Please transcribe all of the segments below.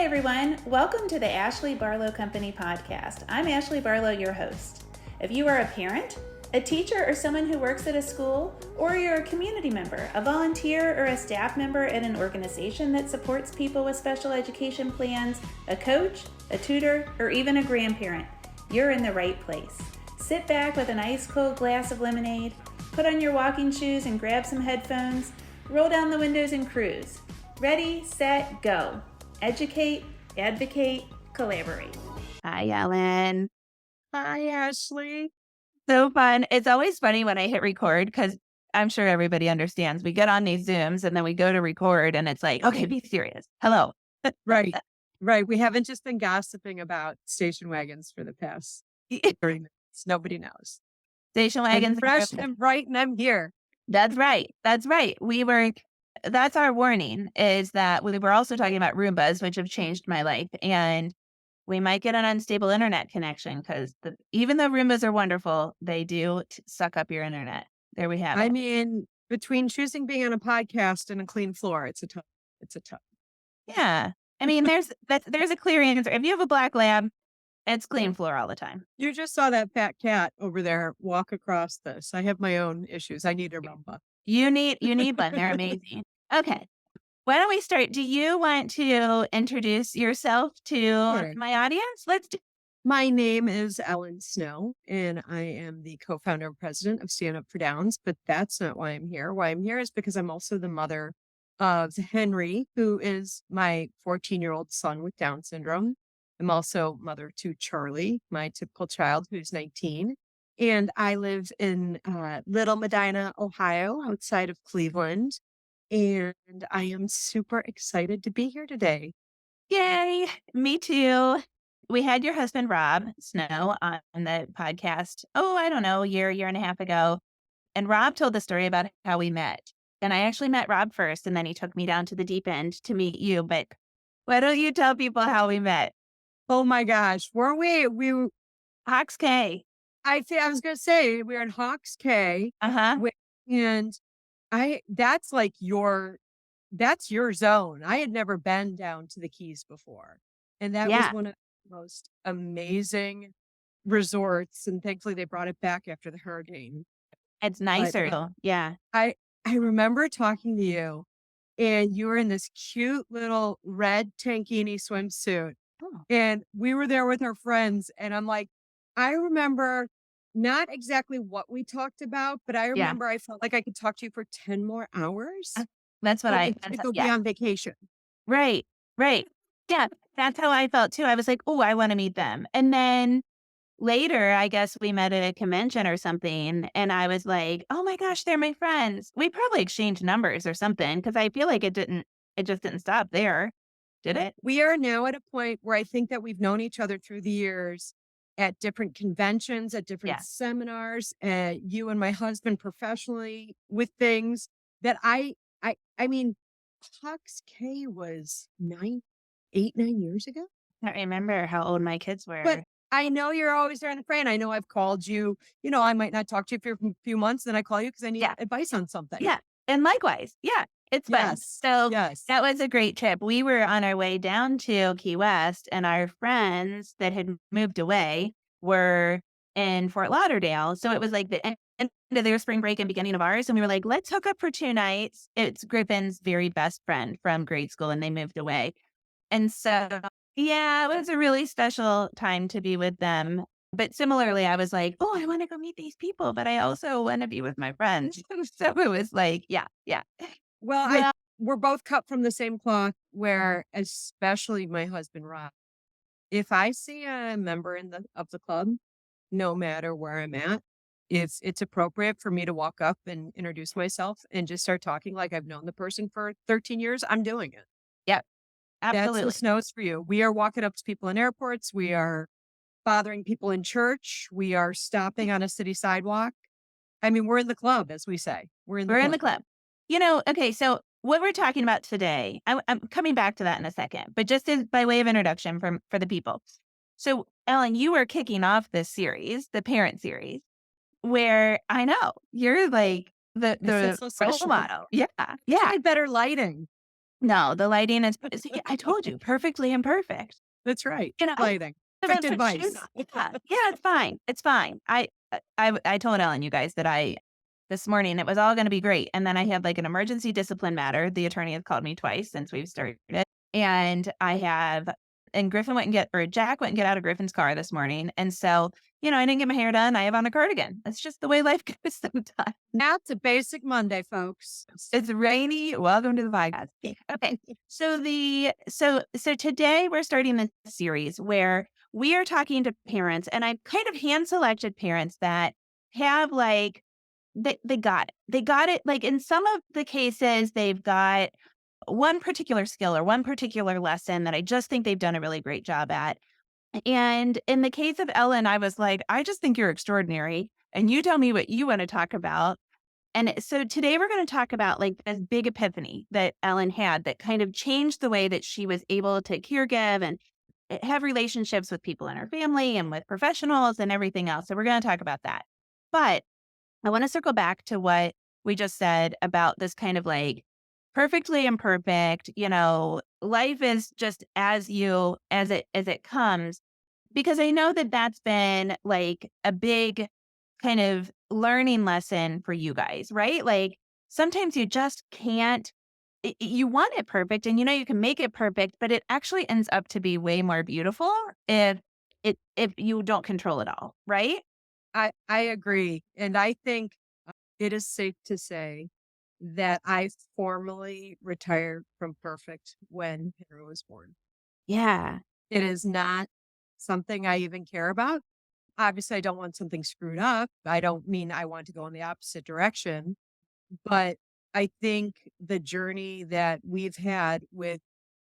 everyone. Welcome to the Ashley Barlow Company podcast. I'm Ashley Barlow, your host. If you are a parent, a teacher, or someone who works at a school, or you're a community member, a volunteer, or a staff member at an organization that supports people with special education plans, a coach, a tutor, or even a grandparent, you're in the right place. Sit back with an ice-cold glass of lemonade, put on your walking shoes and grab some headphones, roll down the windows and cruise. Ready, set, go. Educate, advocate, collaborate. Hi, Ellen. Hi, Ashley. So fun. It's always funny when I hit record because I'm sure everybody understands. We get on these Zooms and then we go to record and it's like, okay, be serious. Hello. Right. We haven't just been gossiping about station wagons for the past 30 minutes. Nobody knows. Station wagons. I'm fresh and bright and I'm here. That's right. That's our warning, is that we were also talking about Roombas, which have changed my life. And we might get an unstable internet connection because even though Roombas are wonderful, they do suck up your internet. There we have it. I mean, between choosing being on a podcast and a clean floor, it's a tough. Yeah. I mean, there's a clear answer. If you have a black lab, it's clean floor all the time. You just saw that fat cat over there walk across this. I have my own issues. I need a rumba. You need one. They're amazing. Okay. Why don't we start? Do you want to introduce yourself to my audience? Let's do. My name is Ellen Snow, and I am the co-founder and president of Stand Up for Downs, but that's not why I'm here. Why I'm here is because I'm also the mother of Henry, who is my 14-year-old son with Down syndrome. I'm also mother to Charlie, my typical child, who's 19. And I live in Little Medina, Ohio, outside of Cleveland. And I am super excited to be here today. Yay. Me too. We had your husband, Rob Snow, on the podcast, I don't know, a year and a half ago. And Rob told the story about how we met. And I actually met Rob first, and then he took me down to the deep end to meet you. But why don't you tell people how we met? Oh my gosh. Weren't we Hawks K. I was going to say we were in Hawks K. And that's your zone. I had never been down to the Keys before. And that was one of the most amazing resorts. And thankfully they brought it back after the hurricane. It's nicer. But, yeah. I remember talking to you and you were in this cute little red tankini swimsuit. Oh. And we were there with our friends. And I'm like, I remember not exactly what we talked about, but I remember I felt like I could talk to you for 10 more hours. That's what I could be on vacation. Right. Yeah, that's how I felt too. I was like, oh, I want to meet them. And then later, I guess we met at a convention or something. And I was like, oh my gosh, they're my friends. We probably exchanged numbers or something because I feel like it just didn't stop there. Did it? We are now at a point where I think that we've known each other through the years at different conventions, at different seminars, you and my husband professionally with things that I mean, Hawks K was 9 years ago. I don't remember how old my kids were. But I know you're always there in the fray. And I know I've called you, I might not talk to you for a few months. Then I call you because I need advice on something. Yeah. And likewise. Yeah. It's fun. So that was a great trip. We were on our way down to Key West and our friends that had moved away were in Fort Lauderdale. So it was like the end of their spring break and beginning of ours. And we were like, let's hook up for 2 nights. It's Griffin's very best friend from grade school and they moved away. And so, it was a really special time to be with them. But similarly, I was like, I want to go meet these people, but I also want to be with my friends. So it was like, yeah. Well, we're both cut from the same cloth where, especially my husband, Rob, if I see a member of the club, no matter where I'm at, if it's appropriate for me to walk up and introduce myself and just start talking like I've known the person for 13 years, I'm doing it. Yep. Absolutely. That's the Snows for you. We are walking up to people in airports. We are bothering people in church. We are stopping on a city sidewalk. I mean, we're in the club, as we say. We're in the club. Okay, so what we're talking about today, I'm coming back to that in a second, but just by way of introduction for the people. So, Ellen, you were kicking off this series, the parent series, where I know you're like the role model. Yeah. I had better lighting. No, the lighting is see, I told you, perfectly imperfect. That's right. You know, Lighting. about Perfect to put shoes advice. on. Yeah, it's fine, it's fine. I told Ellen, you guys, that this morning, it was all gonna be great, and then I had, like, an emergency discipline matter. The attorney has called me twice since we've started, and Griffin went and get or Jack went and get out of Griffin's car this morning, and so, I didn't get my hair done, I have on a cardigan. It's just the way life goes sometimes. That's a basic Monday, folks. It's rainy. Welcome to the podcast. Okay. So today we're starting this series where we are talking to parents, and I've kind of hand selected parents that have like they got it. They got it. Like in some of the cases, they've got one particular skill or one particular lesson that I just think they've done a really great job at. And in the case of Ellen, I was like, I just think you're extraordinary. And you tell me what you want to talk about. And so today we're going to talk about like this big epiphany that Ellen had that kind of changed the way that she was able to caregive and have relationships with people in her family and with professionals and everything else. So we're going to talk about that. But I want to circle back to what we just said about this kind of like perfectly imperfect, life is just as it comes, because I know that that's been like a big kind of learning lesson for you guys, right? Like sometimes you just can't you want it perfect and you can make it perfect, but it actually ends up to be way more beautiful if you don't control it all, right? I agree. And I think it is safe to say that I formally retired from perfect when Henry was born. Yeah. It is not something I even care about. Obviously, I don't want something screwed up. I don't mean I want to go in the opposite direction, but I think the journey that we've had with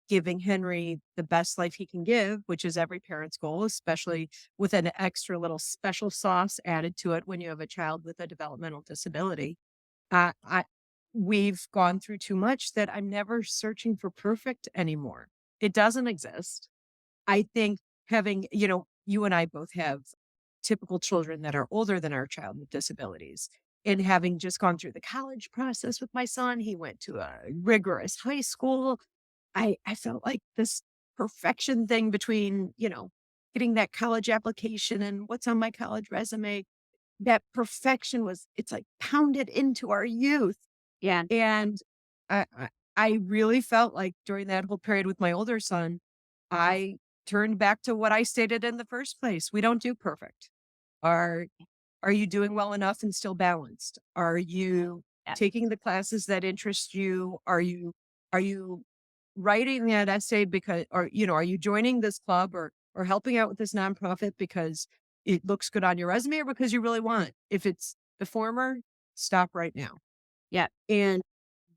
giving Henry the best life he can give, which is every parent's goal, especially with an extra little special sauce added to it when you have a child with a developmental disability. I we've gone through too much that I'm never searching for perfect anymore. It doesn't exist. I think having, you and I both have typical children that are older than our child with disabilities. And having just gone through the college process with my son, he went to a rigorous high school. I felt like this perfection thing between, getting that college application and what's on my college resume, that perfection it's like pounded into our youth. Yeah. And I really felt like during that whole period with my older son, I turned back to what I stated in the first place. We don't do perfect. Are are you doing well enough and still balanced? Are you Yeah. taking the classes that interest you? Are you writing that essay because or are you joining this club or helping out with this nonprofit because it looks good on your resume or because you really want? If it's the former, stop right now. Yeah. And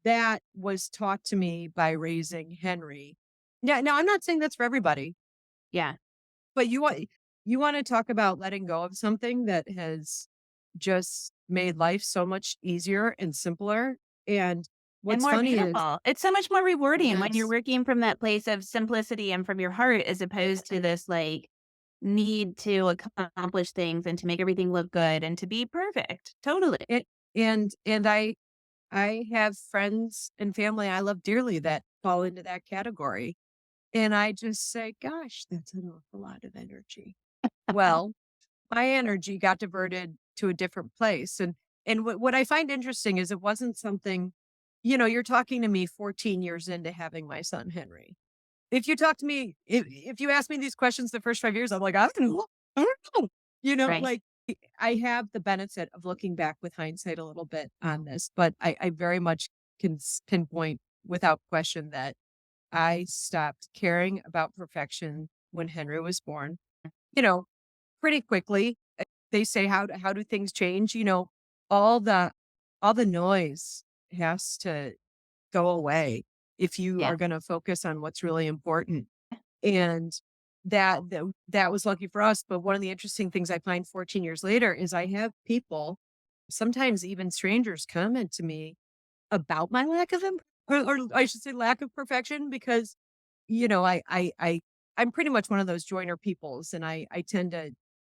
that was taught to me by raising Henry. Yeah, now I'm not saying that's for everybody, Yeah. but you want to talk about letting go of something that has just made life so much easier and simpler. And And what's more funny is beautiful. It's so much more rewarding when you're yes, working from that place of simplicity and from your heart as opposed to this like need to accomplish things and to make everything look good and to be perfect. Totally. it, and I have friends and family I love dearly that fall into that category. And I just say, gosh, that's an awful lot of energy. Well, my energy got diverted to a different place. And what I find interesting is it wasn't something, you're talking to me 14 years into having my son Henry. If you talk to me, if you ask me these questions the first 5 years, I'm like, I don't know. I don't know. Right. Like I have the benefit of looking back with hindsight a little bit on this, but I very much can pinpoint without question that I stopped caring about perfection when Henry was born. You know, pretty quickly. They say how do things change? All the all the noise has to go away if you Yeah. are going to focus on what's really important. And that was lucky for us. But one of the interesting things I find 14 years later is I have people, sometimes even strangers, comment to me about my lack of or I should say lack of perfection because I'm pretty much one of those joiner peoples, and I tend to,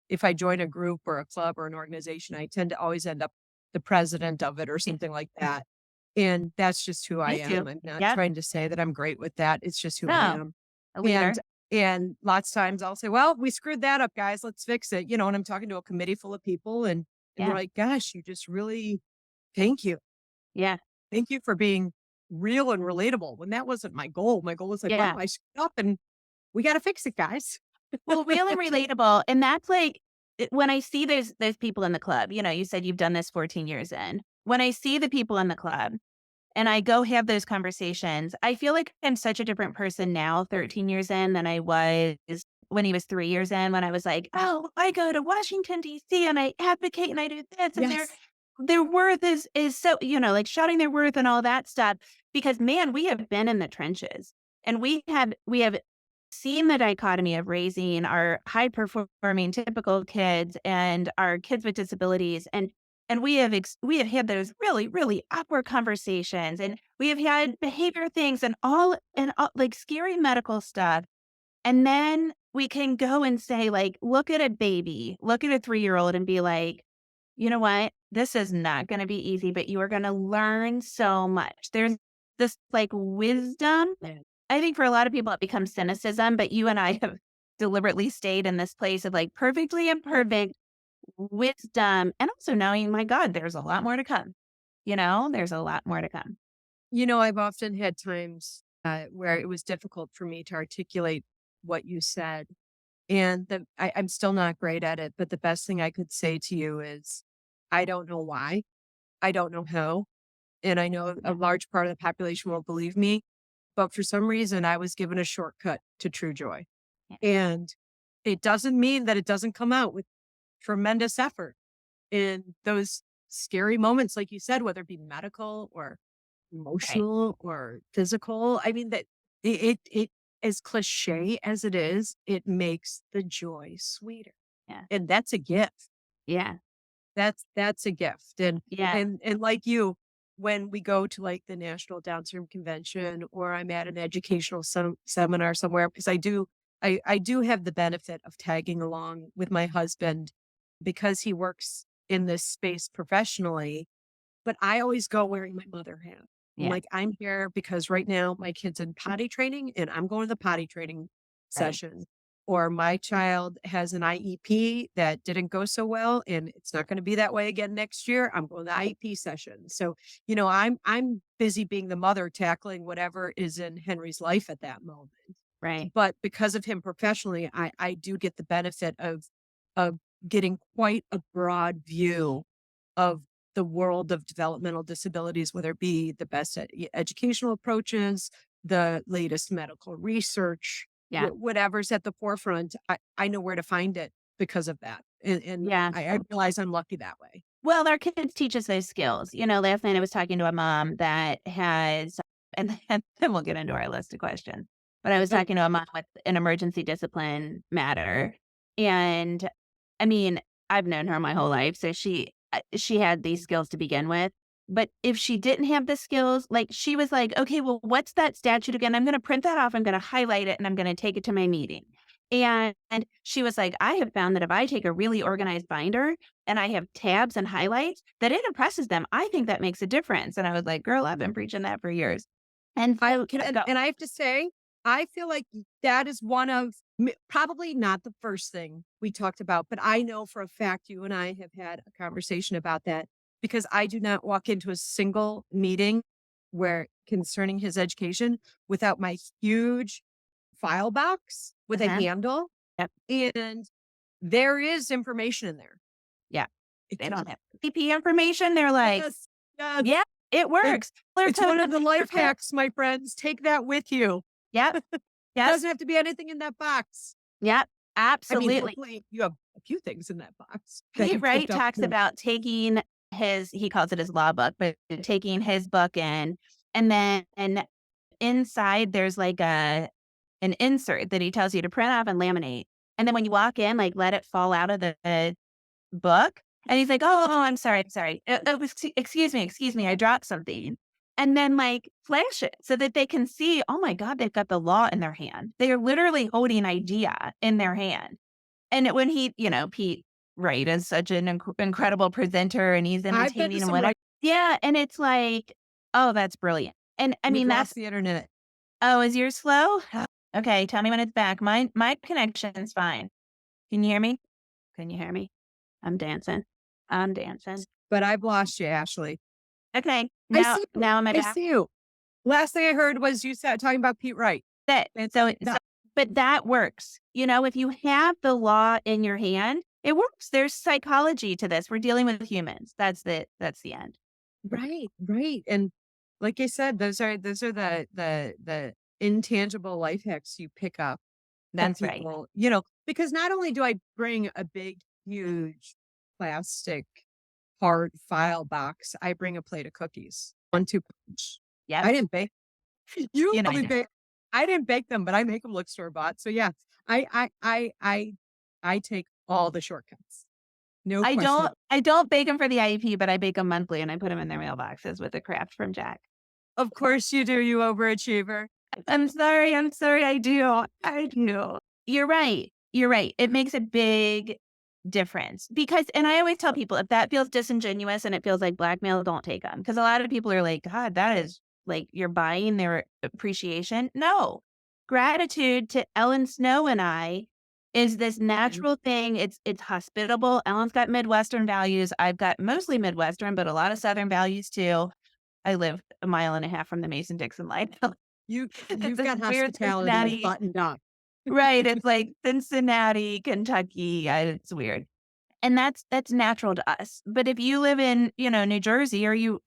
if I join a group or a club or an organization, I tend to always end up the president of it or something like that. And that's just who I Me too. am. I'm not Yep. trying to say that I'm great with that. It's just who I No, am. a And leader. and lots of times I'll say, "Well, we screwed that up, guys. Let's fix it." And I'm talking to a committee full of people and they're Yeah. like, "Gosh, you just really thank you. Yeah. Thank you for being real and relatable." When that wasn't my goal. My goal was like, "Wow, Yeah. I screwed up and we got to fix it, guys." Well, real and relatable, and that's like when I see those people in the club, you said you've done this 14 years in. When I see the people in the club and I go have those conversations, I feel like I'm such a different person now, 13 years in, than I was when he was 3 years in, when I was like, "Oh, I go to Washington, DC, and I advocate and I do this, and Yes. their worth is so," like shouting their worth and all that stuff. Because man, we have been in the trenches and we have seen the dichotomy of raising our high performing typical kids and our kids with disabilities, and we have had those really really awkward conversations, and we have had behavior things and all like scary medical stuff, and then we can go and say, like, look at a baby, look at a 3-year-old and be like, you know what, this is not going to be easy, but you are going to learn so much. There's this like wisdom. I think for a lot of people, it becomes cynicism, but you and I have deliberately stayed in this place of like perfectly imperfect wisdom and also knowing, my God, there's a lot more to come. There's a lot more to come. I've often had times where it was difficult for me to articulate what you said. And I'm still not great at it. But the best thing I could say to you is, I don't know why. I don't know how. And I know a large part of the population won't believe me. But for some reason, I was given a shortcut to true joy. Yeah. And it doesn't mean that it doesn't come out with tremendous effort in those scary moments, like you said, whether it be medical or Right. emotional or physical. I mean, that it as cliche as it is, it makes the joy sweeter. Yeah. And that's a gift. Yeah. That's a gift. And Yeah. and like you, when we go to like the National Down Syndrome Convention or I'm at an educational seminar somewhere, because I do have the benefit of tagging along with my husband because he works in this space professionally, but I always go wearing my mother hat. I'm Yeah. like, I'm here because right now my kid's in potty training and I'm going to the potty training Right. session. Or my child has an IEP that didn't go so well and it's not going to be that way again next year. I'm going to the IEP session. So, I'm busy being the mother tackling whatever is in Henry's life at that moment. Right. But because of him professionally, I do get the benefit of getting quite a broad view of the world of developmental disabilities, whether it be the best educational approaches, the latest medical research, Yeah. whatever's at the forefront. I know where to find it because of that. And Yeah. I realize I'm lucky that way. Well, our kids teach us those skills. Last night I was talking to a mom that has, and then we'll get into our list of questions. But I was Oh, talking to a mom with an emergency discipline matter. And I mean, I've known her my whole life. So she had these skills to begin with. But if she didn't have the skills, like she was like, okay, well, what's that statute again? I'm going to print that off. I'm going to highlight it and I'm going to take it to my meeting. And she was like, I have found that if I take a really organized binder and I have tabs and highlights, that it impresses them. I think that makes a difference. And I was like, girl, I've been preaching that for years. And I I can, go, and I have to say, I feel like that is one of probably not the first thing we talked about, but I know for a fact you and I have had a conversation about that because I do not walk into a single meeting where concerning his education without my huge file box with a uh-huh, handle. yep, And there is information in there. yeah, It they can- don't have PP information. They're like, yes, yes. yeah, it works. Clear It's one code, of the life clear code. hacks, my friends. Take that with you. Yep, yep, Doesn't have to be anything in that box. yep, I mean, absolutely. hopefully you have a few things in that box that He you've picked right up. talks about taking he calls it his law book, but taking his book in, and then inside there's like an insert that he tells you to print off and laminate. And then when you walk in, like let it fall out of the book. And he's like, oh, I'm sorry. I'm sorry. Excuse me. I dropped something. And then like flash it so that they can see, oh my God, they've got the law in their hand. They are literally holding an idea in their hand. And when Pete Wright is such an incredible presenter and he's I've been to entertaining and some whatever. right. Yeah. And it's like, Oh, that's brilliant. And I We've mean, lost the internet. oh, is yours slow? Okay, tell me when it's back. My connection's fine. Can you hear me? Can you hear me? I'm dancing. I'm dancing. But I've lost you, Ashley. Okay, I now see you. now am I I back? see you. Last thing I heard was you said talking about Pete Wright. That And so but that works. You know, if you have the law in your hand, it works. There's psychology to this. We're dealing with humans. That's the end. right, right. And like I said, those are the intangible life hacks you pick up from That's right. people, because not only do I bring a big, huge plastic hard file box, I bring a plate of cookies. 1-2 punch. Yep. I didn't bake. You You know, I probably know. bake. I didn't bake them, but I make them look store bought. So yeah, I take all the shortcuts. No I question. don't bake them for the IEP, but I bake them monthly and I put them in their mailboxes with a craft from Jack. Of course you do, you overachiever. I'm sorry, I do. You're right, you're right. It makes a big difference because and I always tell people, if that feels disingenuous and it feels like blackmail, don't take them. Because a lot of people are like, "God, that is like you're buying their appreciation." No. Gratitude to Ellen Snow and I is this Mhm. natural thing. It's hospitable. Ellen's got Midwestern values. I've got mostly Midwestern, but a lot of Southern values too. I live a mile and a half from the Mason-Dixon line. It's You've this got weird hospitality Cincinnati. buttoned up. Right, it's like Cincinnati, Kentucky, it's weird. And that's natural to us. But if you live in, New Jersey or you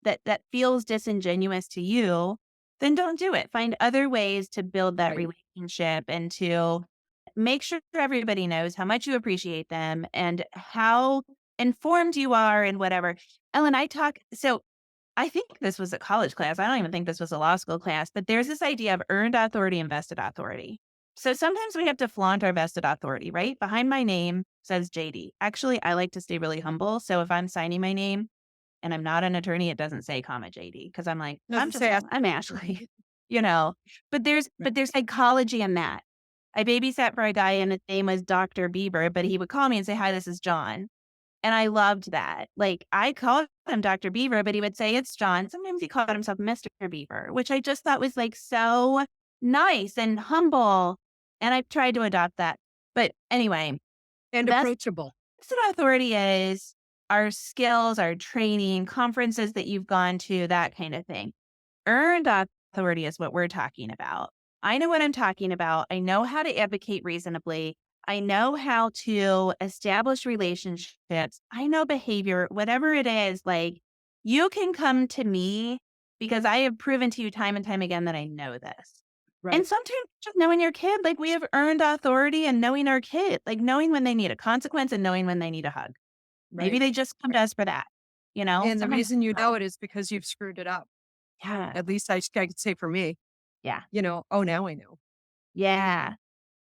that feels disingenuous to you, then don't do it. Find other ways to build that Right. relationship and to make sure everybody knows how much you appreciate them and how informed you are and whatever. Ellen, I think this was a college class. I don't even think this was a law school class, but there's this idea of earned authority and vested authority. So sometimes we have to flaunt our vested authority, right? Behind my name says JD. Actually, I like to stay really humble. So if I'm signing my name and I'm not an attorney, it doesn't say comma JD because I'm like, Doesn't say I'm Ashley, you know. But there's psychology in that. I babysat for a guy and his name was Dr. Bieber, but he would call me and say, "Hi, this is John." And I loved that. Like, I called him Dr. Beaver, but he would say, "It's John." Sometimes he called himself Mr. Beaver, which I just thought was, like, so nice and humble, and I've tried to adopt that. But anyway, and vested approachable. authority is our skills, our training, conferences that you've gone to, that kind of thing. Earned authority is what we're talking about. I know what I'm talking about. I know how to advocate reasonably. I know how to establish relationships. I know behavior, whatever it is, like you can come to me because I have proven to you time and time again that I know this. Right. And sometimes just knowing your kid, like we have earned authority and knowing our kid, like knowing when they need a consequence and knowing when they need a hug. Maybe Right. they just come to us for that, And the Sometimes, reason you know it is because you've screwed it up. yeah, At least I could say for me, yeah, oh, now I know. yeah,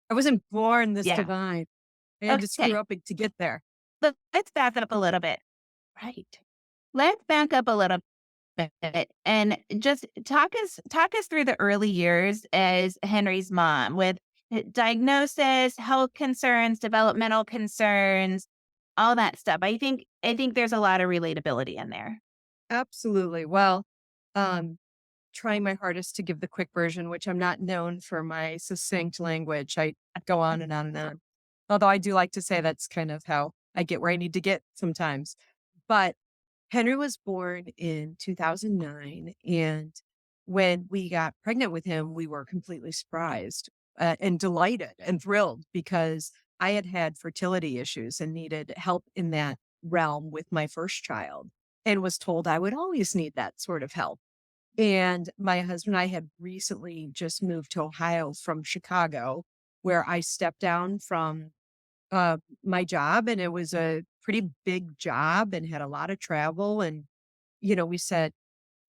I wasn't born this yeah. divine. I had to Okay. screw up to get there. Let's back up a little bit. Right. Let's back up a little bit and just talk us through the early years as Henry's mom with diagnosis, health concerns, developmental concerns, all that stuff. I think there's a lot of relatability in there. Absolutely. Well, um, trying my hardest to give the quick version, which I'm not known for my succinct language. I go on and on and on. Although I do like to say that's kind of how I get where I need to get sometimes. But Henry was born in 2009. And when we got pregnant with him, we were completely surprised and delighted and thrilled because I had had fertility issues and needed help in that realm with my first child and was told I would always need that sort of help. And my husband and I had recently just moved to Ohio from Chicago, where I stepped down from my job. And it was a pretty big job and had a lot of travel. And, we said,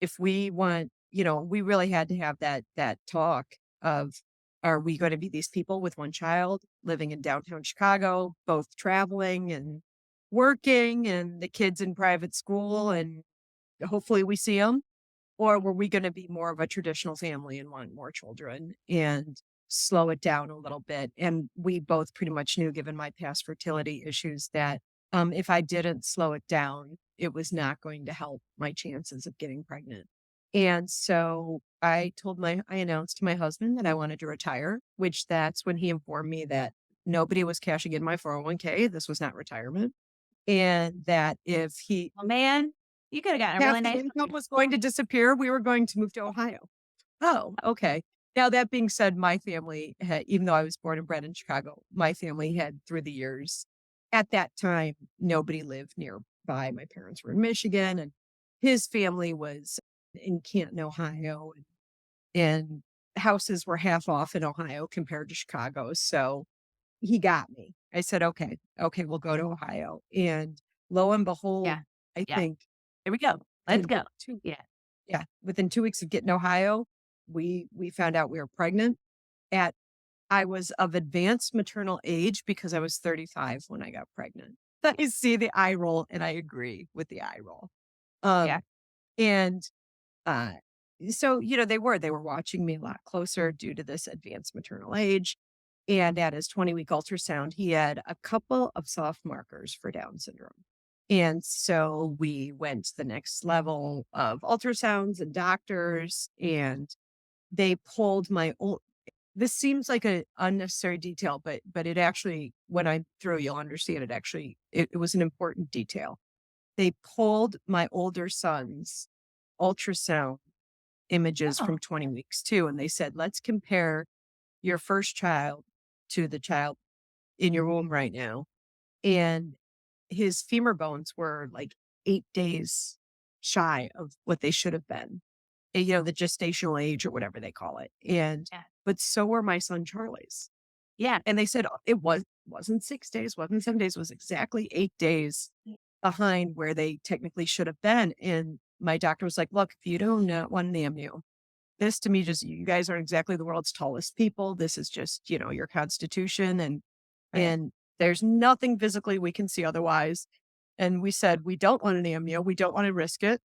if we want, we really had to have that talk of, are we going to be these people with one child living in downtown Chicago, both traveling and working and the kids in private school and hopefully we see them? Or were we going to be more of a traditional family and want more children and slow it down a little bit? And we both pretty much knew, given my past fertility issues, that if I didn't slow it down, it was not going to help my chances of getting pregnant. And so I announced to my husband that I wanted to retire, which that's when he informed me that nobody was cashing in my 401k. This was not retirement. And that if Oh, man, you could have gotten a half really the nice. income was going to disappear, we were going to move to Ohio. Oh, okay. Now, that being said, my family had, even though I was born and bred in Chicago, my family had through the years, at that time, nobody lived nearby. My parents were in Michigan and his family was in Canton, Ohio, and houses were half off in Ohio compared to Chicago. So he got me. I said, okay, we'll go to Ohio. And lo and behold, Yeah. I Yeah. think Here we go. Let's in go. two, Yeah. yeah, within 2 weeks of getting Ohio, we found out we were pregnant at, I was of advanced maternal age because I was 35 when I got pregnant. I see the eye roll and I agree with the eye roll. Yeah. And uh, so, they were watching me a lot closer due to this advanced maternal age. And at his 20-week ultrasound, he had a couple of soft markers for Down syndrome. And so we went to the next level of ultrasounds and doctors, and they pulled my old. This seems like an unnecessary detail, but it actually, when I'm through, you'll understand it. Actually, it was an important detail. They pulled my older son's ultrasound images Oh, from 20 weeks too, and they said, let's compare your first child to the child in your womb right now. And his femur bones were like 8 days shy of what they should have been, the gestational age or whatever they call it. And, yeah. but so were my son Charlie's. Yeah. And they said wasn't 6 days, wasn't 7 days, was exactly 8 days behind where they technically should have been. And my doctor was like, look, if you do not want an NAMU, this to me, just, you guys aren't exactly the world's tallest people. This is just, your constitution. And Right. there's nothing physically we can see otherwise. And we said, we don't want an AMU. We don't want to risk it.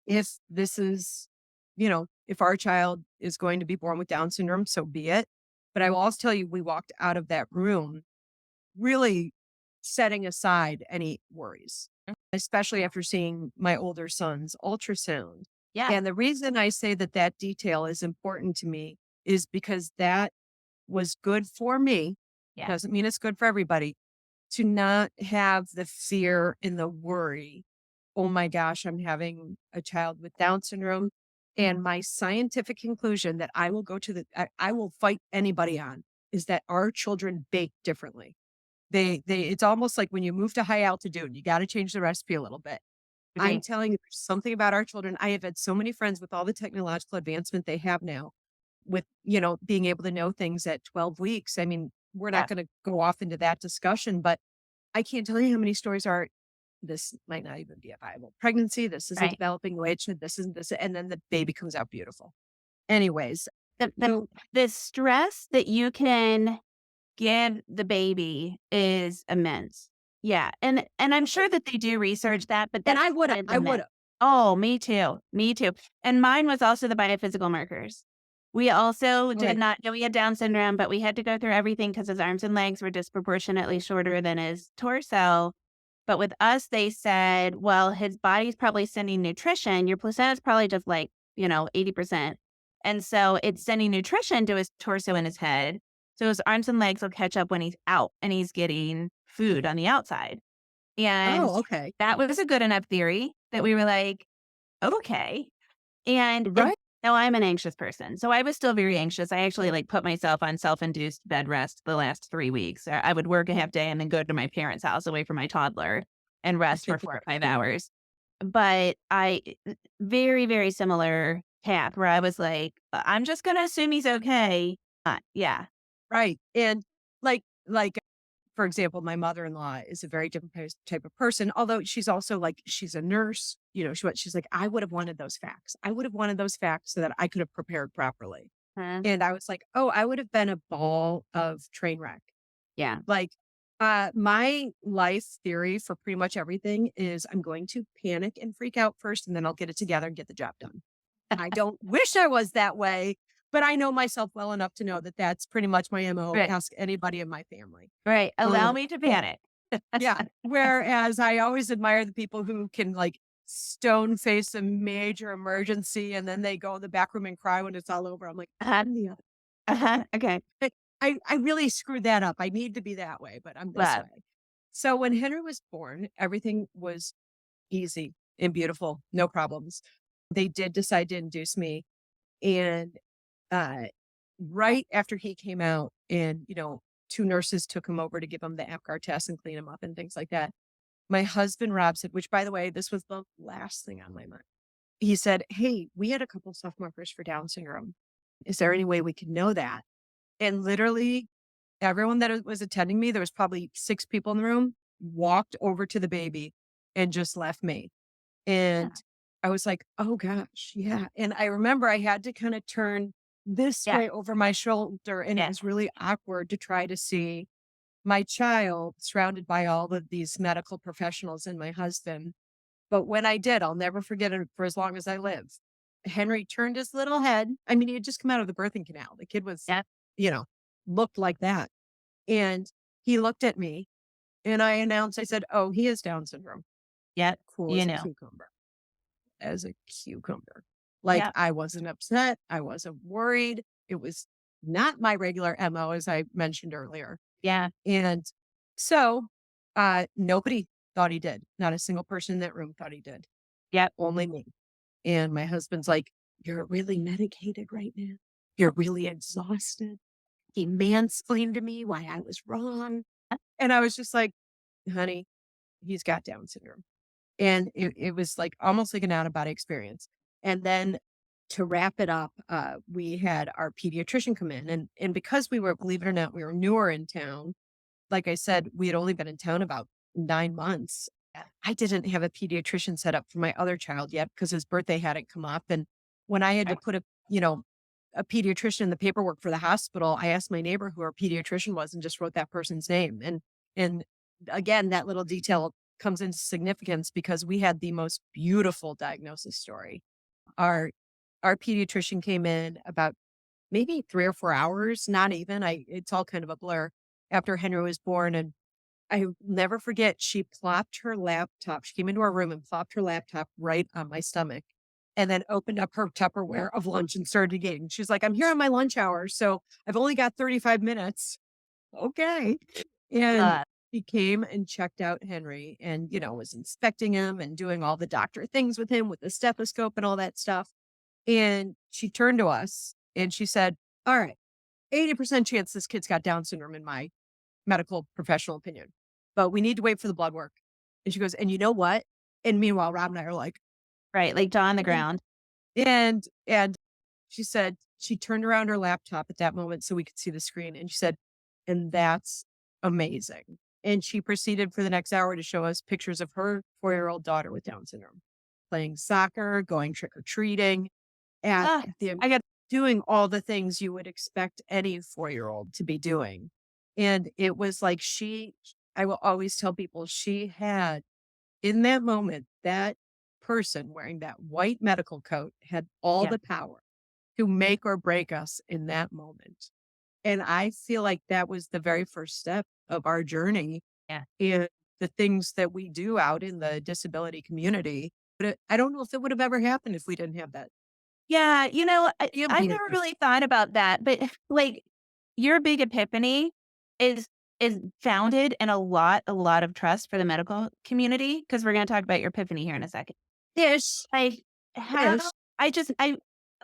If this is, if our child is going to be born with Down syndrome, so be it. But I will also tell you, we walked out of that room really setting aside any worries, especially after seeing my older son's ultrasound. Yeah. And the reason I say that detail is important to me is because that was good for me. Yeah. Doesn't mean it's good for everybody, to not have the fear and the worry. Oh my gosh, I'm having a child with Down syndrome. And my scientific conclusion that I will I will fight anybody on is that our children bake differently. It's almost like when you move to high altitude, you got to change the recipe a little bit. I'm Agree. telling you, there's something about our children. I have had so many friends with all the technological advancement they have now with, being able to know things at 12 weeks. I mean, we're Yeah. not going to go off into that discussion, but I can't tell you how many stories are, this might not even be a viable pregnancy. This isn't Right. developing the way it should. This isn't this. And then the baby comes out beautiful. Anyways, The stress that you can give the baby is immense. Yeah. And I'm sure that they do research that, but and that's I would have, Oh, me too. Me too. And mine was also the biophysical markers. We also did Right. not know he had Down syndrome, but we had to go through everything because his arms and legs were disproportionately shorter than his torso. But with us, they said, well, his body's probably sending nutrition. Your placenta is probably just like, 80%. And so it's sending nutrition to his torso and his head. So his arms and legs will catch up when he's out and he's getting food on the outside. And okay. that was a good enough theory that we were like, okay. And Right. now I'm an anxious person. So I was still very anxious. I actually put myself on self-induced bed rest the last 3 weeks. I would work a half day and then go to my parents' house away from my toddler and rest for 4 or 5 hours. But very, very similar path where I was like, I'm just going to assume he's okay. Yeah. Right. And like, for example, my mother-in-law is a very different type of person, although she's also she's a nurse, she's like, I would have wanted those facts. I would have wanted those facts so that I could have prepared properly. Huh? And I was like, oh, I would have been a ball of train wreck. Yeah. My life theory for pretty much everything is I'm going to panic and freak out first, and then I'll get it together and get the job done. I don't wish I was that way, but I know myself well enough to know that that's pretty much my MO. Right. Ask anybody in my family. Right. Allow me to panic. Yeah. Whereas I always admire the people who can like stone face a major emergency and then they go in the back room and cry when it's all over. I'm like, Uh-huh. I'm the other. Okay. I really screwed that up. I need to be that way, but I'm this Love. way. So when Henry was born, everything was easy and beautiful, no problems. They did decide to induce me. And uh, right after he came out, and, two nurses took him over to give him the APGAR test and clean him up and things like that. My husband, Rob, said, which by the way, this was the last thing on my mind. He said, "Hey, we had a couple soft markers for Down syndrome. Is there any way we can know that?" And literally everyone that was attending me, there was probably 6 people in the room, walked over to the baby and just left me. Yeah. And I was like, "Oh gosh, yeah." And I remember I had to kind of turn this Yeah. way over my shoulder, and it Yeah. was really awkward to try to see my child surrounded by all of these medical professionals and my husband. But when I did, I'll never forget it for as long as I live. Henry turned his little head. I mean, he had just come out of the birthing canal. The kid was, Yeah. you know, looked like that. And he looked at me and I announced, I said, "Oh, he has Down syndrome." Yeah. Cool You as a know. cucumber. As a cucumber. Like, Yeah. I wasn't upset. I wasn't worried. It was not my regular MO, as I mentioned earlier. Yeah. And so nobody thought he did. Not a single person in that room thought he did. Yep. Only me. And my husband's like, "You're really medicated right now. You're really exhausted." He mansplained to me why I was wrong. And I was just like, "Honey, he's got Down syndrome." And it was like almost like an out of body experience. And then to wrap it up, we had our pediatrician come in. And because we were, believe it or not, we were newer in town. Like I said, we had only been in town about 9 months. I didn't have a pediatrician set up for my other child yet because his birthday hadn't come up. And when I had to put a pediatrician in the paperwork for the hospital, I asked my neighbor who our pediatrician was and just wrote that person's name. And again, that little detail comes into significance because we had the most beautiful diagnosis story. Our our pediatrician came in about maybe 3 or 4 hours, not even. It's all kind of a blur after Henry was born. And I never forget, she plopped her laptop. She came into our room and plopped her laptop right on my stomach and then opened up her Tupperware of lunch and started eating. She's like, "I'm here on my lunch hour, so I've only got 35 minutes." Okay. And Love. she came and checked out Henry and, was inspecting him and doing all the doctor things with him with the stethoscope and all that stuff. And she turned to us and she said, "All right, 80% chance this kid's got Down syndrome in my medical professional opinion, but we need to wait for the blood work." And she goes, "And you know what?" And meanwhile, Rob and I are like, Right. Like jaw on the "And ground. and she said she turned around her laptop at that moment so we could see the screen. And she said, "And that's amazing." And she proceeded for the next hour to show us pictures of her 4-year-old daughter with Down syndrome, playing soccer, going trick or treating, at Ah, the I got doing all the things you would expect any 4-year-old to be doing. And it was like I will always tell people she had in that moment, that person wearing that white medical coat had all yeah. the power to make or break us in that moment. And I feel like that was the very first step of our journey Yeah. in the things that we do out in the disability community. But I don't know if it would have ever happened if we didn't have that. Yeah, I've Yeah. never really thought about that, but, like, your big epiphany is is founded in a lot of trust for the medical community because 'cause we're gonna talk about your epiphany here in a second. Ish, Like, how ish. I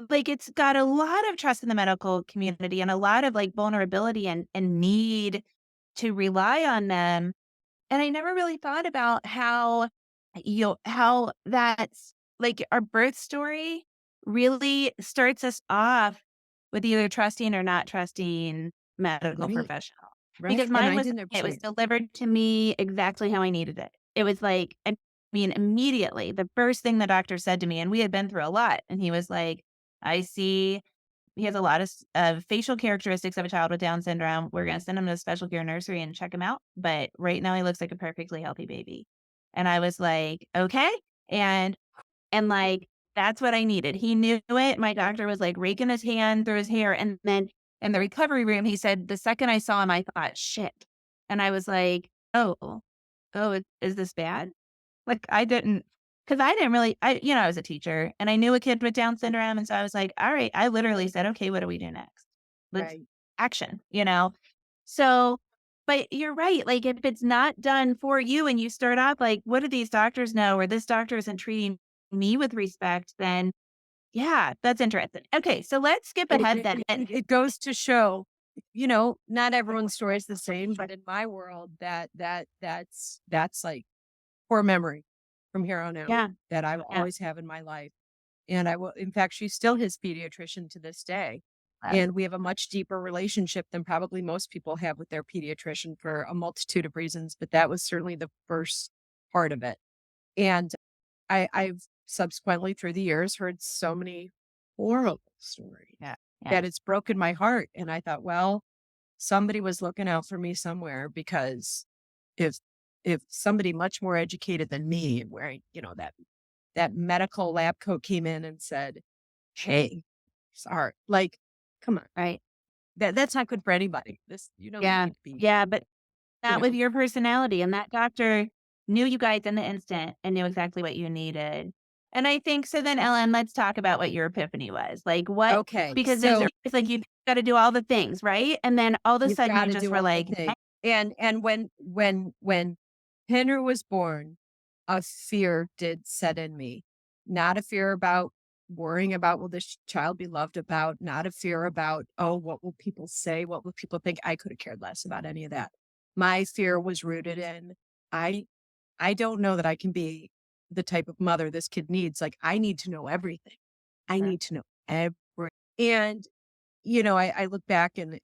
like, it's got a lot of trust in the medical community and a lot of, like, vulnerability and need to rely on them, and I never really thought about how that's like, our birth story really starts us off with either trusting or not trusting medical Right. professional. Right. Because And mine I was didn't it was appreciate. delivered to me exactly how I needed it. It was like, I mean, immediately, the first thing the doctor said to me, and we had been through a lot, and he was like, "I see he has a lot of facial characteristics of a child with Down syndrome. We're gonna send him to a special care nursery and check him out, but right now he looks like a perfectly healthy baby." And I was like, "Okay." And like, that's what I needed. He knew it. My doctor was, like, raking his hand through his hair, and then in the recovery room, he said, "The second I saw him, I thought, 'Shit.'" And I was like, "Oh." oh, is this bad? Like, because I didn't really, I was a teacher and I knew a kid with Down syndrome. And so I was like, all right, I literally said, okay, what do we do next? Let's Right. action. So, but you're right. Like, if it's not done for you and you start off like, what do these doctors know? Or this doctor isn't treating me with respect, then yeah, that's interesting. Okay. So let's skip It, ahead it, then. it it goes to show, not everyone's story is the same, but in my world, that's like core memory from here on out Yeah. that I will Yeah. always have in my life. And I will, in fact, she's still his pediatrician to this day. Love. And we have a much deeper relationship than probably most people have with their pediatrician for a multitude of reasons. But that was certainly the first part of it. And I've subsequently through the years heard so many horrible stories Yeah. Yeah. that it's broken my heart. And I thought, well, somebody was looking out for me somewhere because if if somebody much more educated than me wearing, that medical lab coat came in and said, "Hey, sorry," like, come on, Right. that's not good for anybody. This, you Yeah. need to be, Yeah. But you not with know, your personality, and that doctor knew you guys in the instant and knew exactly what you needed. And I think so then, Ellen, let's talk about what your epiphany was. Like what okay, because so it's like you gotta do all the things, right? And then all of a you've sudden got you to just do were all the like, things. And when Henry was born, a fear did set in me. Not a fear about worrying about will this child be loved about, not a fear about, oh, what will people say? What will people think? I could have cared less about any of that. My fear was rooted in I I don't know that I can be the type of mother this kid needs. Like I need to know everything. I "Sure, need to know everything. And I look back and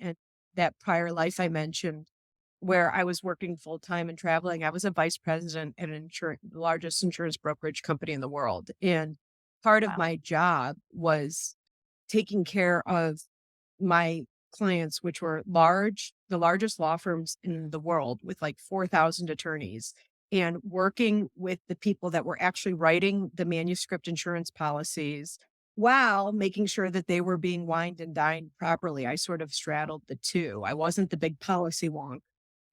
that prior life I mentioned where I was working full time and traveling. I was a vice president at the largest insurance brokerage company in the world. And part of wow, my job was taking care of my clients, which were the largest law firms in the world with like 4,000 attorneys, and working with the people that were actually writing the manuscript insurance policies while making sure that they were being wined and dined properly. I sort of straddled the two. I wasn't the big policy wonk.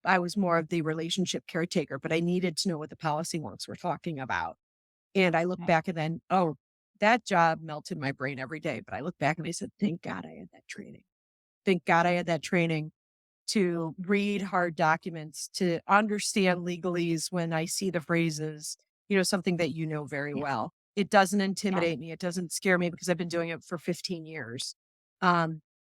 I was more of the relationship caretaker, but I needed to know what the policy wonks were talking about. And I look right, back and then, oh, that job melted my brain every day. But I look back and I said, thank God I had that training. Thank God I had that training to read hard documents, to understand legalese when I see the phrases, something that you know very yeah, well. It doesn't yeah, intimidate me. It doesn't scare me because I've been doing it for 15 years.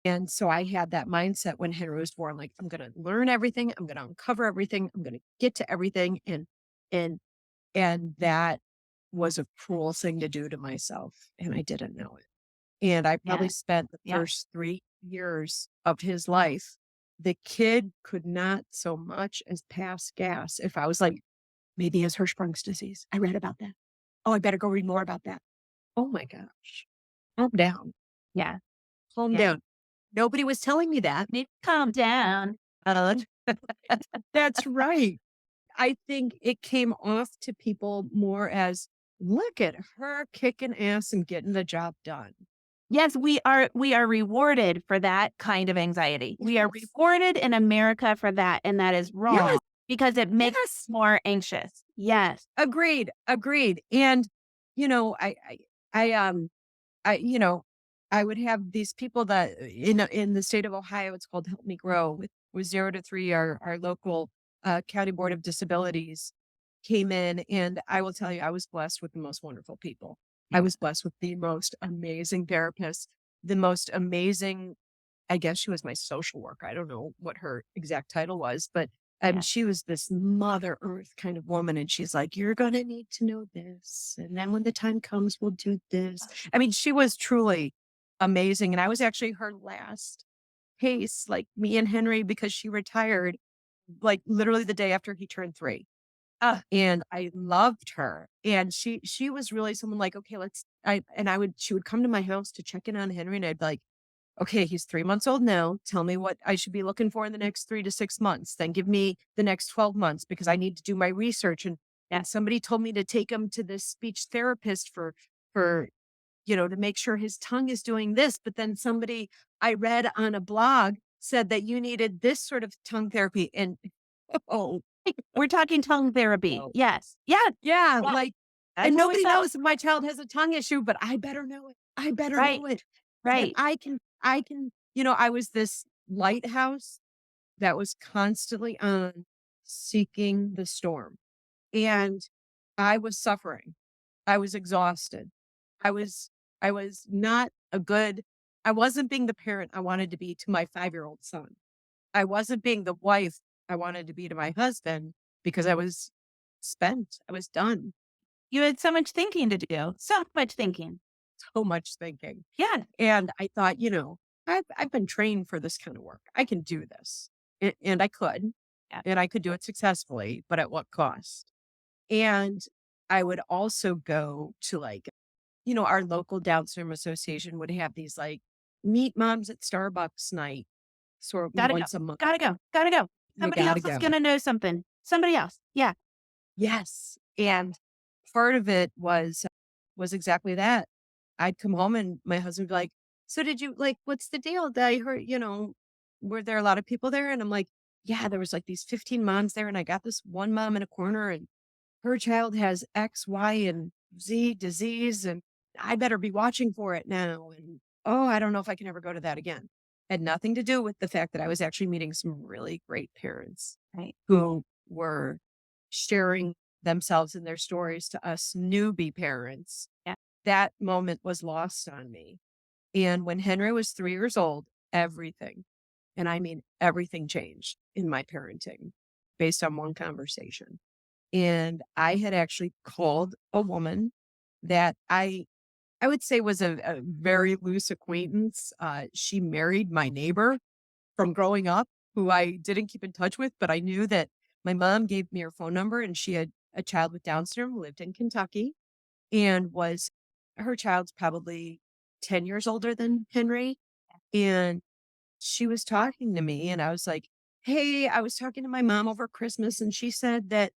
And so I had that mindset when Henry was born, like, I'm going to learn everything. I'm going to uncover everything. I'm going to get to everything. And, and that was a cruel thing to do to myself. And I didn't know it. And I probably yeah, spent the yeah, first 3 years of his life. The kid could not so much as pass gas. If I was like, maybe he has Hirschsprung's disease. I read about that. Oh, I better go read more about that. Oh my gosh. Calm down. yeah, Calm yeah. down. Nobody was telling me that. Need to calm down. That's right. I think it came off to people more as look at her kicking ass and getting the job done. Yes, we are rewarded for that kind of anxiety. We are Yes. rewarded in America for that, and that is wrong Yes. because it makes us Yes. more anxious. Yes. Agreed, agreed. And, you know, I, um, I, you know, I would have these people that in the state of Ohio, it's called Help Me Grow with 0 to 3, our local county board of disabilities came in, and I will tell you, I was blessed with the most wonderful people. I Yeah. was blessed with the most amazing therapists, the most amazing. I guess she was my social worker. I don't know what her exact title was, but Yeah. she was this Mother Earth kind of woman. And she's like, you're going to need to know this. And then when the time comes, we'll do this. I mean, she was truly amazing. And I was actually her last case, like me and Henry, because she retired like literally the day after he turned 3. And I loved her. And she was really someone like, okay, she would come to my house to check in on Henry. And I'd be like, okay, he's 3 months old now. Tell me what I should be looking for in the next 3 to 6 months. Then give me the next 12 months because I need to do my research. And somebody told me to take him to this speech therapist for, to make sure his tongue is doing this. But then somebody I read on a blog said that you needed this sort of tongue therapy. And Oh, We're talking tongue therapy. no. Yes. Yeah. Yeah, Yeah. like, That's and what we nobody saw. knows if my child has a tongue issue, but I better know it. I better Right. know it so that Right. I can, I was this lighthouse that was constantly on seeking the storm. And I was suffering. I was exhausted. I was I was not a good I wasn't being the parent I wanted to be to my 5-year-old son. I wasn't being the wife I wanted to be to my husband because I was spent. I was done. You had so much thinking to do. So much thinking. So much thinking. Yeah. And I thought, I've been trained for this kind of work. I can do this. And I could. Yeah. And I could do it successfully, but at what cost? And I would also go to our local Down syndrome association would have these like meet moms at Starbucks night, sort of Gotta go. once a month. Gotta go. Gotta go. You Somebody gotta else is go. gonna know something. Somebody else. Yeah. Yes. And part of it was exactly that. I'd come home and my husband would be like, "So did you like what's the deal? That I heard, were there a lot of people there?" And I'm like, "Yeah, there was like these 15 moms there, and I got this one mom in a corner and her child has X, Y, and Z disease, and I better be watching for it now. And oh, I don't know if I can ever go to that again." Had nothing to do with the fact that I was actually meeting some really great parents Right. who were sharing themselves and their stories to us newbie parents. Yeah. That moment was lost on me. And when Henry was 3 years old, everything, and I mean everything changed in my parenting based on one conversation. And I had actually called a woman that I would say was a very loose acquaintance. She married my neighbor from growing up, who I didn't keep in touch with, but I knew that my mom gave me her phone number and she had a child with Down syndrome who lived in Kentucky and was her child's probably 10 years older than Henry. And she was talking to me and I was like, "Hey, I was talking to my mom over Christmas and she said that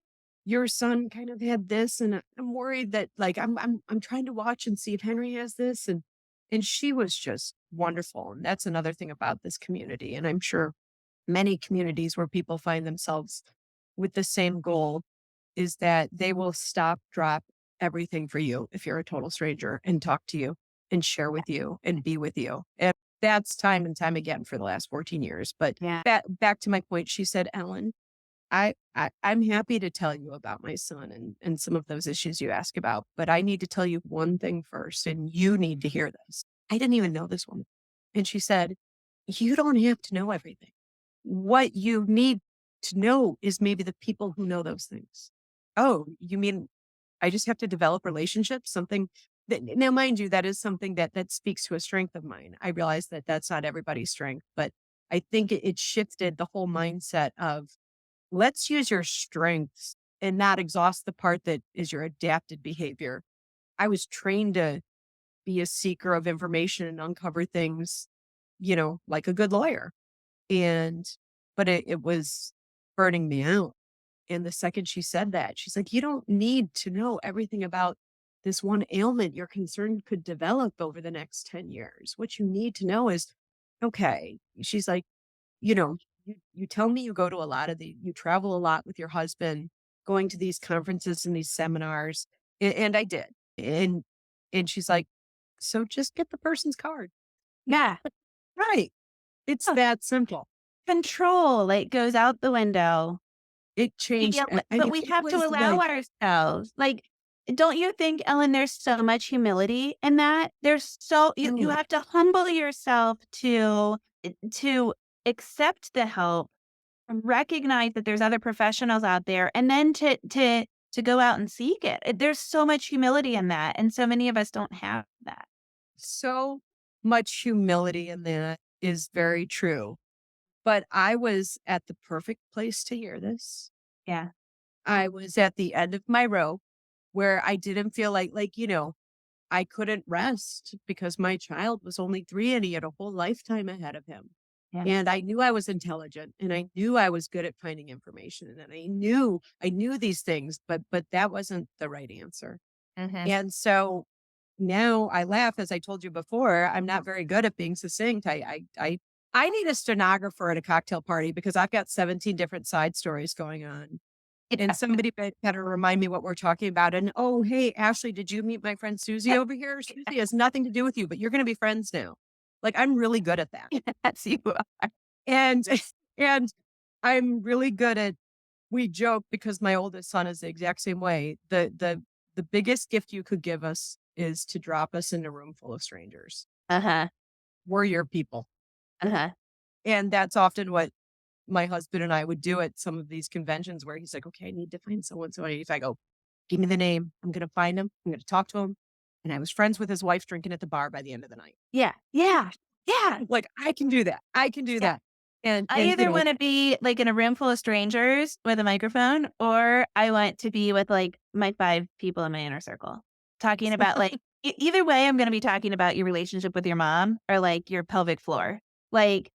your son kind of had this and I'm worried that like I'm trying to watch and see if Henry has this." And she was just wonderful. And that's another thing about this community. And I'm sure many communities where people find themselves with the same goal is that they will stop, drop everything for you if you're a total stranger and talk to you and share with you and be with you. And that's time and time again for the last 14 years. But Yeah. back to my point, she said, "Ellen, I'm happy to tell you about my son and some of those issues you ask about, but I need to tell you one thing first, and you need to hear this." I didn't even know this woman. And she said, "You don't have to know everything. What you need to know is maybe the people who know those things." Oh, you mean I just have to develop relationships? Something that, now, mind you, that is something that speaks to a strength of mine. I realize that that's not everybody's strength, but I think it shifted the whole mindset of let's use your strengths and not exhaust the part that is your adapted behavior. I was trained to be a seeker of information and uncover things, like a good lawyer. And, but it was burning me out. And the second she said that, she's like, "You don't need to know everything about this one ailment you're concerned could develop over the next 10 years. What you need to know is, okay." She's like, you tell me you go to you travel a lot with your husband, going to these conferences and these seminars. And I did. And she's like, "So just get the person's card." Yeah. Right. It's Huh. that simple. Control, like, goes out the window. It changed. I But mean, we it have to was allow like, ourselves. Like, don't you think, Ellen, there's so much humility in that? You oh, have to humble yourself to accept the help, recognize that there's other professionals out there, and then to go out and seek it. There's so much humility in that, and so many of us don't have that. so much humility in that is very true. But I was at the perfect place to hear this. Yeah. I was at the end of my rope where I didn't feel I couldn't rest because my child was only 3 and he had a whole lifetime ahead of him. Yeah. And I knew I was intelligent and I knew I was good at finding information and I knew these things, but that wasn't the right answer. Mhm. And so now I laugh, as I told you before, I'm not very good at being succinct. I I need a stenographer at a cocktail party because I've got 17 different side stories going on. And somebody better remind me what we're talking about. And, oh, hey, Ashley, did you meet my friend Susie over here? Susie has nothing to do with you, but you're going to be friends now. Like, I'm really good at that. Yes, you are. And, and I'm really good at, we joke because my oldest son is the exact same way. The biggest gift you could give us is to drop us in a room full of strangers. Uh-huh. We're your people. Uh-huh. And that's often what my husband and I would do at some of these conventions where he's like, okay, I need to find someone. So if I go, give me the name, I'm going to find him. I'm going to talk to him. And I was friends with his wife drinking at the bar by the end of the night. Yeah. Yeah. Yeah. Like, I can do that. I can do that. And I either want to be like in a room full of strangers with a microphone, or I want to be with like my 5 people in my inner circle talking about like, either way, I'm going to be talking about your relationship with your mom or like your pelvic floor. Like,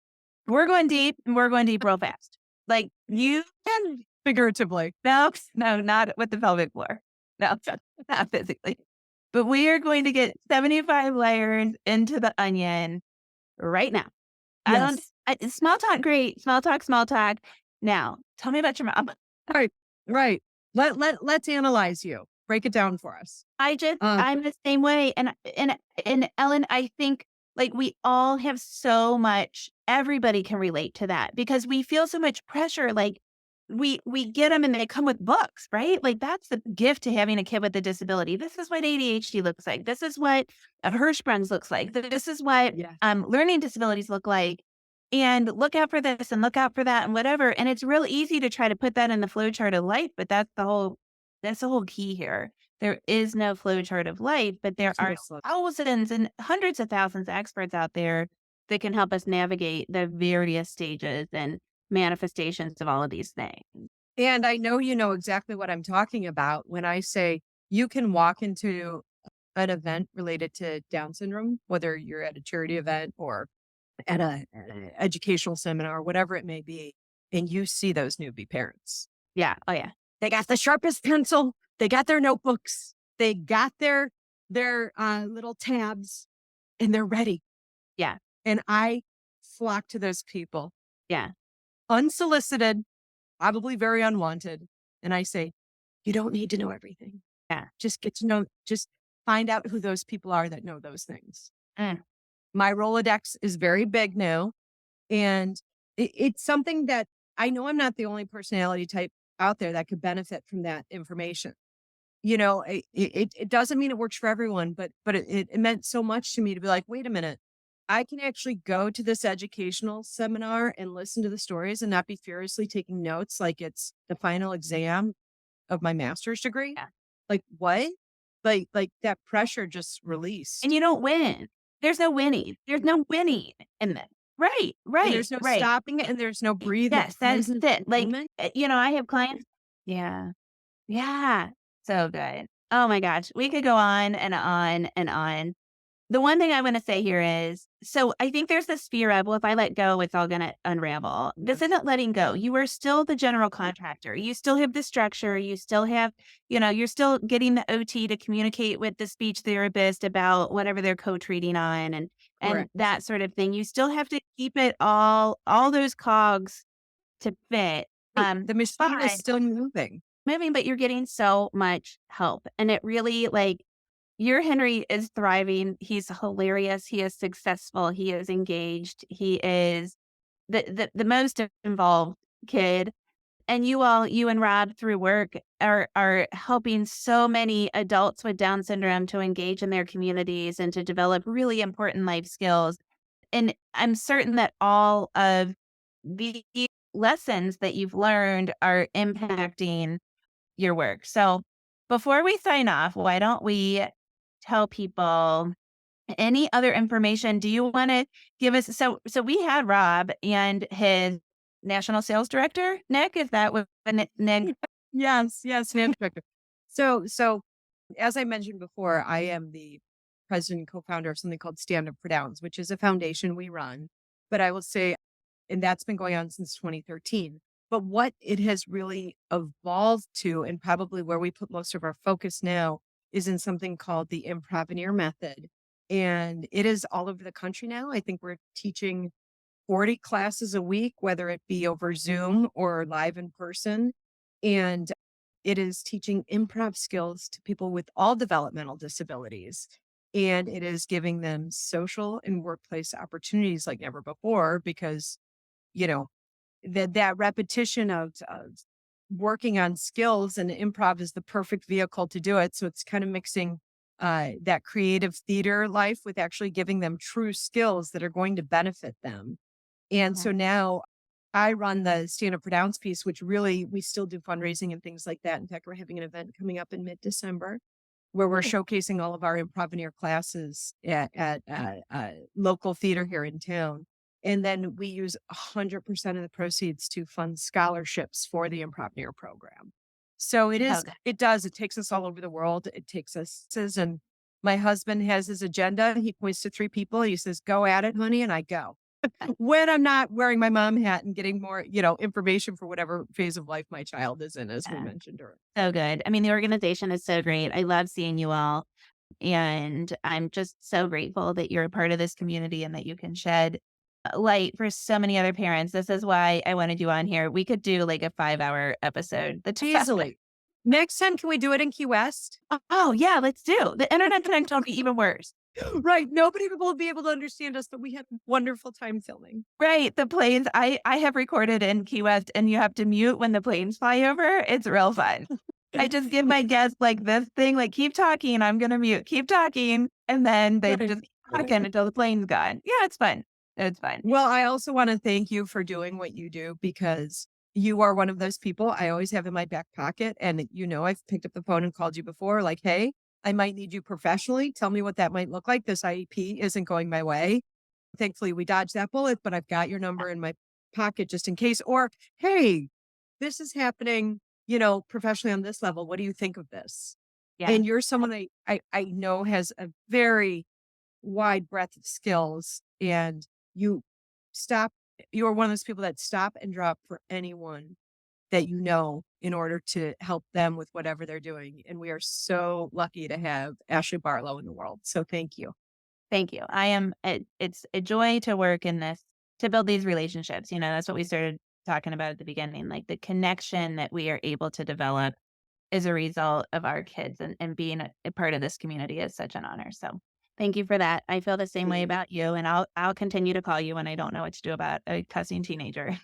we're going deep and we're going deep real fast. Like you and figuratively. no, not with the pelvic floor. No, not physically. But we are going to get 75 layers into the onion right now. Yes. Small talk, great. Small talk. Now, tell me about your mom. Right. Let's analyze you. Break it down for us. I'm the same way. And Ellen, I think like we all have so much, everybody can relate to that because we feel so much pressure. Like we get them and they come with books, right? Like that's the gift to having a kid with a disability. This is what ADHD looks like. This is what a Hirschsprung's looks like. This is what learning disabilities look like. And look out for this and look out for that and whatever. And it's real easy to try to put that in the flow chart of life, but that's the whole key here. There is no flow chart of life, but there are thousands and hundreds of thousands of experts out there that can help us navigate the various stages and manifestations of all of these things. And I know you know exactly what I'm talking about when I say you can walk into an event related to Down syndrome, whether you're at a charity event or at an educational seminar, whatever it may be, and you see those newbie parents. Yeah. Oh, yeah. They got the sharpest pencil. They got their notebooks. They got their little tabs, and they're ready. Yeah. And I flock to those people. Yeah. Unsolicited, probably very unwanted. And I say, you don't need to know everything. Yeah. Just get to know, just find out who those people are that know those things. Mm. My Rolodex is very big now. And it's something that I know I'm not the only personality type out there that could benefit from that information. You know, it doesn't mean it works for everyone, but it meant so much to me to be like, wait a minute, I can actually go to this educational seminar and listen to the stories and not be furiously taking notes like it's the final exam of my master's degree. Yeah. Like what? Like that pressure just released. And you don't win. There's no winning. There's no winning in this. Right. And there's no stopping it and there's no breathing. Yes, that's it. Like, I have clients. Yeah. Yeah. So good. Oh my gosh. We could go on and on and on. The one thing I want to say here is, so I think there's this fear of, well, if I let go, it's all going to unravel. This isn't letting go. You are still the general contractor. You still have the structure. You still have, you're still getting the OT to communicate with the speech therapist about whatever they're co-treating on and that sort of thing. You still have to keep it all those cogs to fit. The machine is still moving, but you're getting so much help. And it really your Henry is thriving. He's hilarious. He is successful. He is engaged. He is the most involved kid. And you and Rob through work are helping so many adults with Down syndrome to engage in their communities and to develop really important life skills. And I'm certain that all of the lessons that you've learned are impacting your work. So before we sign off, why don't we tell people any other information? Do you want to give us? So we had Rob and his national sales director, Nick. Is that what Nick? Yes, national director. So as I mentioned before, I am the president and co-founder of something called Stand Up for Downs, which is a foundation we run. But I will say, and that's been going on since 2013. But what it has really evolved to, and probably where we put most of our focus now, is in something called the Improveneer method. And it is all over the country now. I think we're teaching 40 classes a week, whether it be over Zoom or live in person. And it is teaching improv skills to people with all developmental disabilities. And it is giving them social and workplace opportunities like never before because, you know, that repetition of working on skills, and improv is the perfect vehicle to do it. So it's kind of mixing that creative theater life with actually giving them true skills that are going to benefit them. And Yeah. so now I run the Stand Up for Downs piece, which really we still do fundraising and things like that. In fact, we're having an event coming up in mid-December where we're Nice. showcasing all of our improvineer classes at local theater here in town. And then we use 100% of the proceeds to fund scholarships for the improvineer program. So Okay. it takes us all over the world. It takes us, and my husband has his agenda. He points to 3 people. He says, go at it, honey. And I go when I'm not wearing my mom hat and getting more, information for whatever phase of life my child is in, as we Yeah. mentioned earlier. So good. I mean, the organization is so great. I love seeing you all. And I'm just so grateful that you're a part of this community and that you can shed light for so many other parents. This is why I wanted you on here. We could do like a 5-hour episode. The two of us. Easily. Next time, can we do it in Key West? Oh, yeah, let's do. The internet connection will be even worse. Right. Nobody will be able to understand us, but we had a wonderful time filming. Right. The planes. I have recorded in Key West and you have to mute when the planes fly over. It's real fun. I just give my guests like this thing, like keep talking, I'm gonna mute, keep talking, and then they Right. just keep talking until the plane's gone. Yeah, it's fun. It's fun. Well, I also want to thank you for doing what you do because you are one of those people I always have in my back pocket. And, I've picked up the phone and called you before, like, hey, I might need you professionally. Tell me what that might look like. This IEP isn't going my way. Thankfully, we dodged that bullet, but I've got your number in my pocket just in case. Or, hey, this is happening, professionally on this level. What do you think of this? Yeah. And you're someone I know has a very wide breadth of skills, and you you're one of those people that stop and drop for anyone that in order to help them with whatever they're doing. And we are so lucky to have Ashley Barlow in the world. So thank you. Thank you. It's a joy to work in this, to build these relationships. That's what we started talking about at the beginning. Like the connection that we are able to develop is a result of our kids, and being a part of this community is such an honor. So thank you for that. I feel the same way about you, and I'll continue to call you when I don't know what to do about a cussing teenager.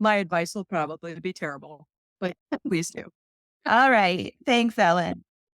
My advice will probably be terrible, but please do. All right. Thanks, Ellen.